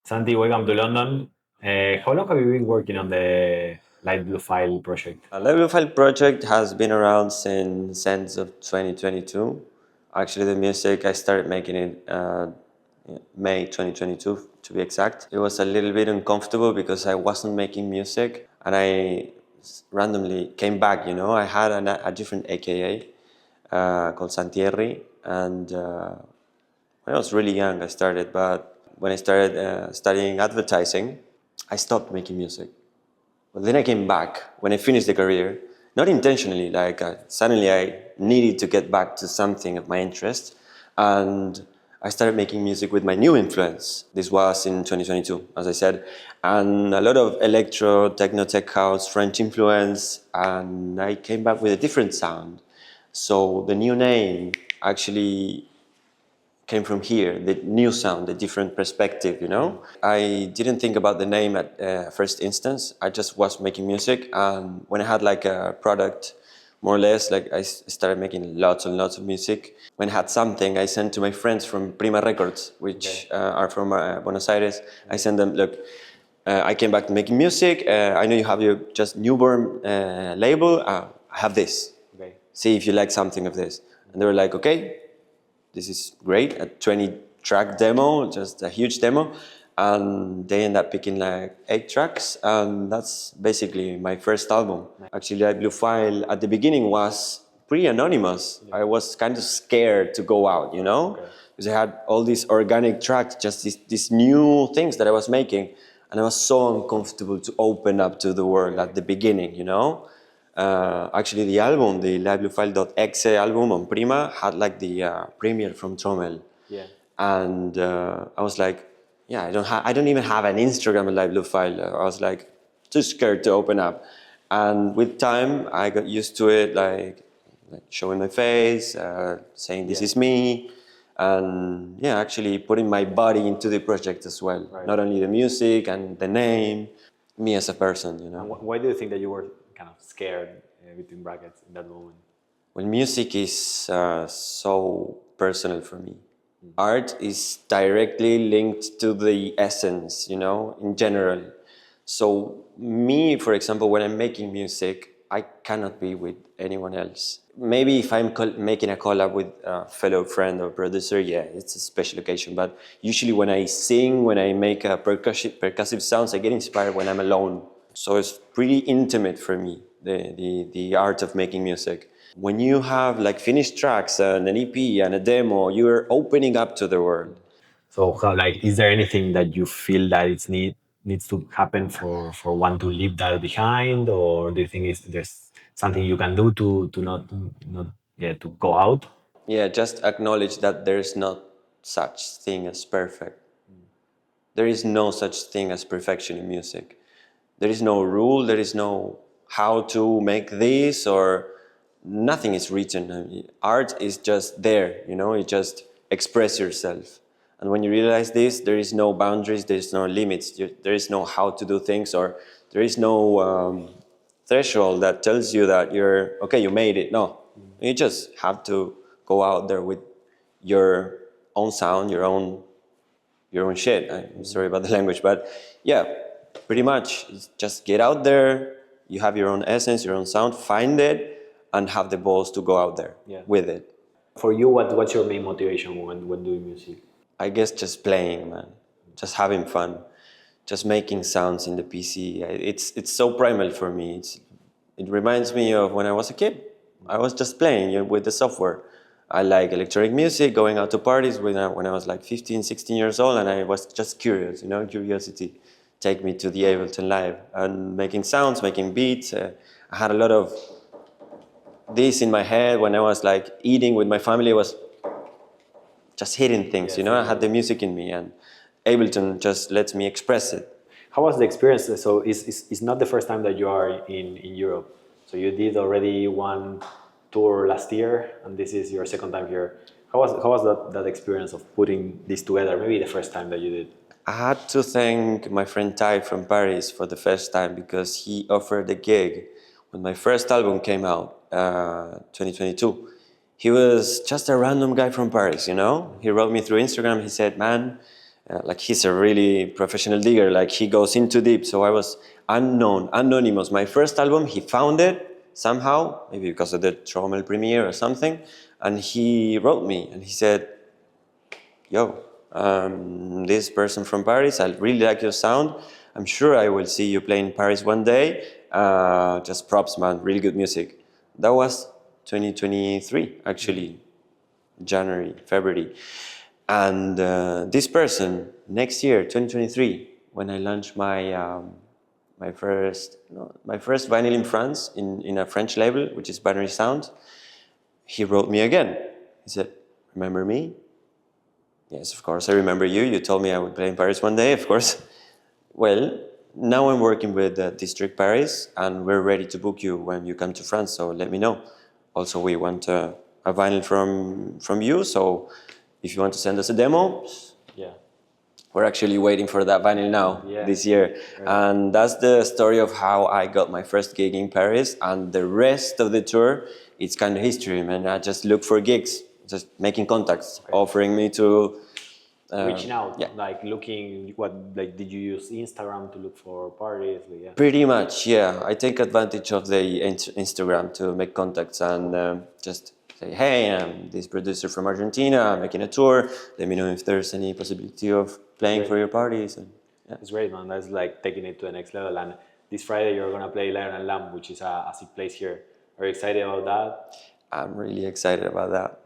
Santi, welcome to London. How long have you been working on the Light Blue File project? A Level File project has been around since ends of 2022. Actually, the music I started making it May 2022 to be exact. It was a little bit uncomfortable because I wasn't making music, and I randomly came back. I had a different AKA called Santierri, and when I was really young, I started. But when I started studying advertising, I stopped making music. But then I came back when I finished the career, not intentionally, like suddenly I needed to get back to something of my interest. And I started making music with my new influence. This was in 2022, as I said. And a lot of electro, techno, tech house, French influence. And I came back with a different sound. So the new name actually came from here, the new sound, the different perspective. I didn't think about the name at first instance. I just was making music, and when I had like a product, more or less, like I started making lots and lots of music. When I had something, I sent to my friends from Prima Records, which are from Buenos Aires. I sent them, look, I came back to making music. I know you have your just newborn label. I have this. Okay. See if you like something of this. And they were like, okay, this is great, a 20-track demo, just a huge demo. And they end up picking like 8 tracks, and that's basically my first album. Actually, Light Blue File at the beginning was pretty anonymous. I was kind of scared to go out, because I had all these organic tracks, just these new things that I was making, and I was so uncomfortable to open up to the world at the beginning. Actually, the album, the livebluefile.exe album on Prima, had like the premiere from Trommel. Yeah. And I was like, yeah, I don't even have an Instagram Live Blue File. I was like, too scared to open up. And with time, I got used to it, like showing my face, saying this is me, and yeah, actually putting my body into the project as well. Right. Not only the music and the name, me as a person. And why do you think that you were kind of scared, between brackets, in that moment? Well, music is so personal for me. Art is directly linked to the essence, in general. So, me, for example, when I'm making music, I cannot be with anyone else. Maybe if I'm making a collab with a fellow friend or producer, yeah, it's a special occasion. But usually, when I sing, when I make percussive sounds, I get inspired when I'm alone. So, it's pretty intimate for me, the art of making music. When you have like finished tracks and an EP and a demo, you're opening up to the world. So, is there anything that you feel that needs to happen for one to leave that behind, or do you think there's something you can do to not yeah, to go out? Yeah, just acknowledge that there's not such thing as perfect. There is no such thing as perfection in music. There is no rule, there is no how to make this, or nothing is written. I mean, art is just there, you just express yourself. And when you realize this, there is no boundaries, there is no limits, there is no how to do things, or there is no threshold that tells you that you're, okay, you made it. No, you just have to go out there with your own sound, your own shit. I'm sorry about the language, but yeah, pretty much. Just get out there. You have your own essence, your own sound. Find it, and have the balls to go out there with it. For you, what's your main motivation when doing music? I guess just playing, man. Just having fun. Just making sounds in the PC. It's so primal for me. It reminds me of when I was a kid. I was just playing with the software. I like electronic music, going out to parties when I was like 15, 16 years old, and I was just curious, curiosity take me to the Ableton Live and making sounds, making beats. I had a lot of this in my head when I was like eating with my family. I was just hitting things, I had the music in me, and Ableton just lets me express it. How was the experience? So it's not the first time that you are in Europe. So you did already one tour last year, and this is your second time here. How was that experience of putting this together? Maybe the first time that you did. I had to thank my friend Ty from Paris for the first time, because he offered a gig when my first album came out, 2022. He was just a random guy from Paris, He wrote me through Instagram. He said, man, Like he's a really professional digger. Like he goes into deep. So I was unknown, anonymous. My first album, he found it somehow, maybe because of the Trommel premiere or something, and he wrote me and he said, "Yo, this person from Paris, I really like your sound. I'm sure I will see you play in Paris one day. Just props, man. Really good music." That was 2023, actually, January, February. And this person, next year, 2023, when I launched my first my first vinyl in France in a French label, which is Binary Sound, he wrote me again. He said, "Remember me?" Yes, of course, I remember you. You told me I would play in Paris one day, of course. Well, now I'm working with District Paris, and we're ready to book you when you come to France, so let me know. Also, we want a vinyl from you, so if you want to send us a demo, Yeah. we're actually waiting for that vinyl now, this year. Right. And that's the story of how I got my first gig in Paris, and the rest of the tour, it's kind of history, man. I just look for gigs, just making contacts, offering me to Reaching out, yeah. like looking like did you use Instagram to look for parties? Yeah. Pretty much, yeah. I take advantage of the Instagram to make contacts and just say, "Hey, I'm this producer from Argentina. I'm making a tour. Let me know if there's any possibility of playing for your parties." And, yeah. It's great, man. That's like taking it to the next level. And this Friday you're gonna play Lion and Lamb, which is a sick place here. Are you excited about that? I'm really excited about that.